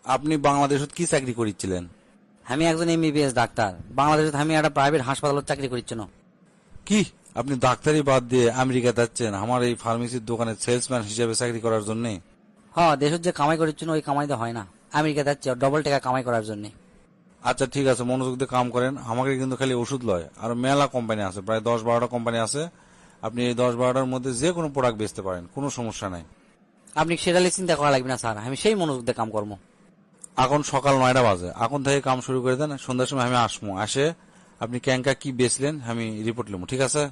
আপনি বাংলাদেশত কি চাকরি করিছিলেন? আমি একজন এমবিবিএস ডাক্তার। বাংলাদেশে আমি একটা প্রাইভেট হাসপাতালত চাকরি করছি না। কি আপনি ডাক্তারি বাদ দিয়ে আমেরিকা যাচ্ছেন আমার এই ফার্মেসির দোকানে সেলসম্যান হিসেবে চাকরি করার জন্য? হ্যাঁ, দেশের যে কামাই করছি না ওই কামাই তো হয় না। আমেরিকা যাচ্ছি ডবল টাকা কামাই করার জন্য। আচ্ছা ঠিক আছে, মনোযোগ দিয়ে কাম করেন। আমাকে কিন্তু খালি ওষুধ লয়, আর মেলা কোম্পানি আছে, প্রায় 10-12টা কোম্পানি আছে। আপনি এই 10-12টার মধ্যে যে কোনো প্রোডাক্ট বেচতে পারেন, কোনো সমস্যা নাই। আপনি সেটা নিয়ে চিন্তা করা লাগবে না স্যার, আমি সেই মনোযোগ দিয়ে কাম করবো। এখন সকাল 9টা বাজে, এখন থেকে কাম শুরু করে দেন। সন্ধ্যার সময় আমি আসবো, আসে আপনি ক্যাঙ্কা কি বেচলেন আমি রিপোর্ট নেবো, ঠিক আছে?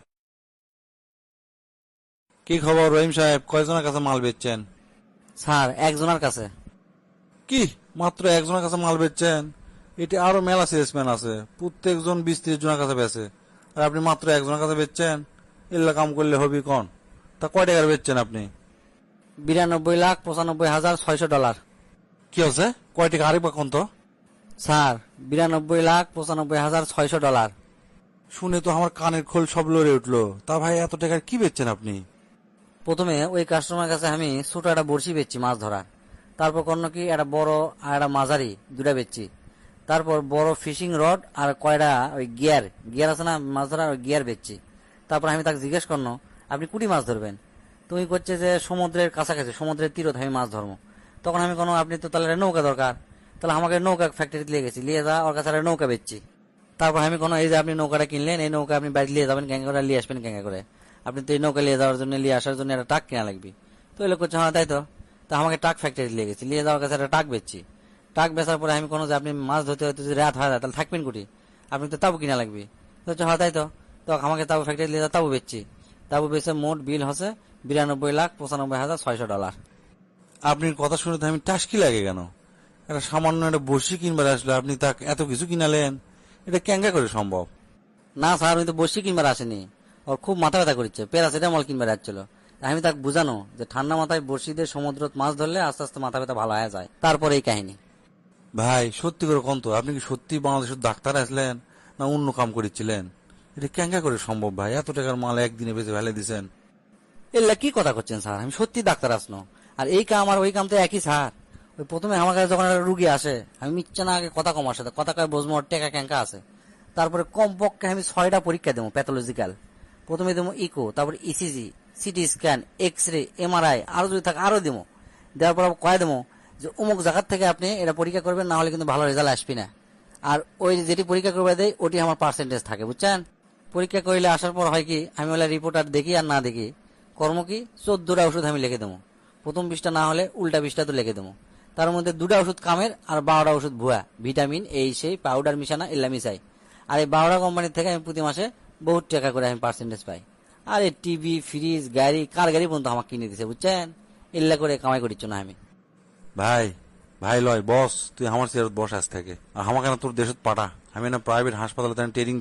কি খবর রহিম সাহেব, কয়জনের কাছে মাল বেচছেন? স্যার একজনের কাছে। কি মাত্র একজনের কাছে মাল বেচছেন? এটি আরো মেলা সেলসম্যান আছে, প্রত্যেকজন 20-30 জনের কাছে বেচে, আর আপনি মাত্র একজনের কাছে বেচছেন? এল্লা কাম করলে হবি কোন? তা কয় টাকার বেচছেন আপনি? 92,95,600 ডলার। কি হচ্ছে? কয় টাকা আরেকবার কোন তো? Sir 92,95,600 dollar. শুনে তো আমার কানের খোল সব লড়ে উঠলো। তা ভাই এত টাকার কি বেচছেন আপনি? প্রথমে ওই কাস্টমার কাছে আমি ছোট একটা বড়শি বেচছি মাছ ধরার। তারপর কোনো কি একটা বড় আর একটা মাঝারি দুটা বেচছি। তারপর বড় ফিশিং রড আর কয়টা ওই গিয়ার গিয়ার আছে না মাছ ধরার, ওই গিয়ার বেচছি। তারপর আমি তাকে জিজ্ঞেস করলো আপনি কুটি মাছ ধরবেন? তুমি করছে যে সমুদ্রের কাছাকাছি, সমুদ্রের তীরত আমি মাছ ধরবো। তখন আমি কোনো আপনি তো তাহলে একটা নৌকা দরকার, তাহলে আমাকে নৌকা ফ্যাক্টরিতে নিয়ে গেছি, নিয়ে যা ওর কাছে একটা নৌকা বেচছি। তারপর আমি কোনো এই যে আপনি নৌকাটা কিনলেন, এই নৌকা আপনি বাড়ি নিয়ে যাবেন ক্যাঙ্গা করে, নিয়ে আসবেন ক্যাঙ্গা করে। আপনি তো এই নৌকা নিয়ে যাওয়ার জন্য, নিয়ে আসার জন্য একটা ট্রাক কেনা লাগবে। তো এই লোক করছে হ্যাঁ তাই তো। তা আমাকে ট্রাক ফ্যাক্টরি নিয়ে গেছি, নিয়ে যাওয়ার কাছে একটা ট্রাক বেচছি। ট্রাক বেচার পরে আমি কোনো যে আপনি মাছ ধরতে হয়তো যদি রাত হয় তাহলে থাকবেন কুটি, আপনি তো তাবু কিনা লাগবে। তো হচ্ছে হ্যাঁ তাই তো। তো আমাকে তাবু ফ্যাক্টরি নিয়ে তাবু বেচছি। তাবু বেচে মোট বিল হচ্ছে 92,95,600 ডলার। আপনার কথা শুনে তো আমি টাসকি লাগে কেন? একটা সামান্য একটা বড়শি কিনবার আসলে আপনি তাকে এত কিছু কিনালেন, এটা কেঙ্গা করে সম্ভব? না স্যার, আমি তো বসি কিনবার আসেনি। ওর খুব মাথা ব্যথা করছে, প্যারাসিটামল কিনবার আসছিল। আমি তাকে বুঝানো যে ঠান্ডা মাথায় বড়শিদের সমুদ্র মাছ ধরলে আস্তে আস্তে মাথা ব্যথা ভালো হয়ে যায়, তারপরে এই কাহিনী। ভাই সত্যি করে কোন তো, আপনি কি সত্যি বাংলাদেশের ডাক্তার আসলেন না অন্য কাম করেছিলেন? এটা কেঙ্গা করে সম্ভব ভাই, এত টাকার মাল একদিনে বেঁচে ফেলে দিছেন? এল্লা কি কথা করছেন স্যার, আমি সত্যি ডাক্তার আসনো। আর এই কাম আর ওই কাম তো একই স্যার। ওই প্রথমে আমার কাছে যখন একটা রুগী আসে, আমি মিথ্যা না আগে কথা কম আসে, কথা কয় বুঝবো ওর টেকা ক্যাঙ্কা আছে। তারপরে কমপক্ষে আমি 6টা পরীক্ষা দেবো প্যাথোলজিক্যাল। প্রথমে দেবো ইকো, তারপর ECG, CT scan, X ray, MRI, আরো যদি থাকে আরো দেবো। দেওয়ার পর কয়ে দেবো যে অমুক জায়গার থেকে আপনি এটা পরীক্ষা করবেন, না হলে কিন্তু ভালো রেজাল্ট আসবি না। আর ওই যেটি পরীক্ষা করবে দেয় ওটি আমার পার্সেন্টেজ থাকে, বুঝছেন? পরীক্ষা করলে আসার পর হয় কি, আমি ওলা রিপোর্ট আর দেখি আর না দেখি কর্ম কি 14টা ওষুধ আমি লিখে দেবো। প্রথম 20টা না হলে উল্টা 20টা তো লিখে দেবো। তার মধ্যে 2টা ওষুধ কামের আর 12টা ওষুধ ভুয়া, ভিটামিন এই সেই পাউডার মিশানা এল্লা মিশাই। আর এই 12টা কোম্পানির থেকে আমি প্রতি মাসে বহুত টাকা করে আমি পার্সেন্টেজ পাই। আর এই টিভি, ফ্রিজ, গাড়ি, কার গাড়ি পর্যন্ত আমাকে কিনে দিছে, বুঝছেন? এল্লা করে কামাই করিচ্ছ না আমি। ভাই, ভাই লয় বস, তুই আমার চেয়ারত বস আজ থেকে, আর আমাকে না তোর দেশত পাঠা। আমি না প্রাইভেট হাসপাতালে ট্রেনিং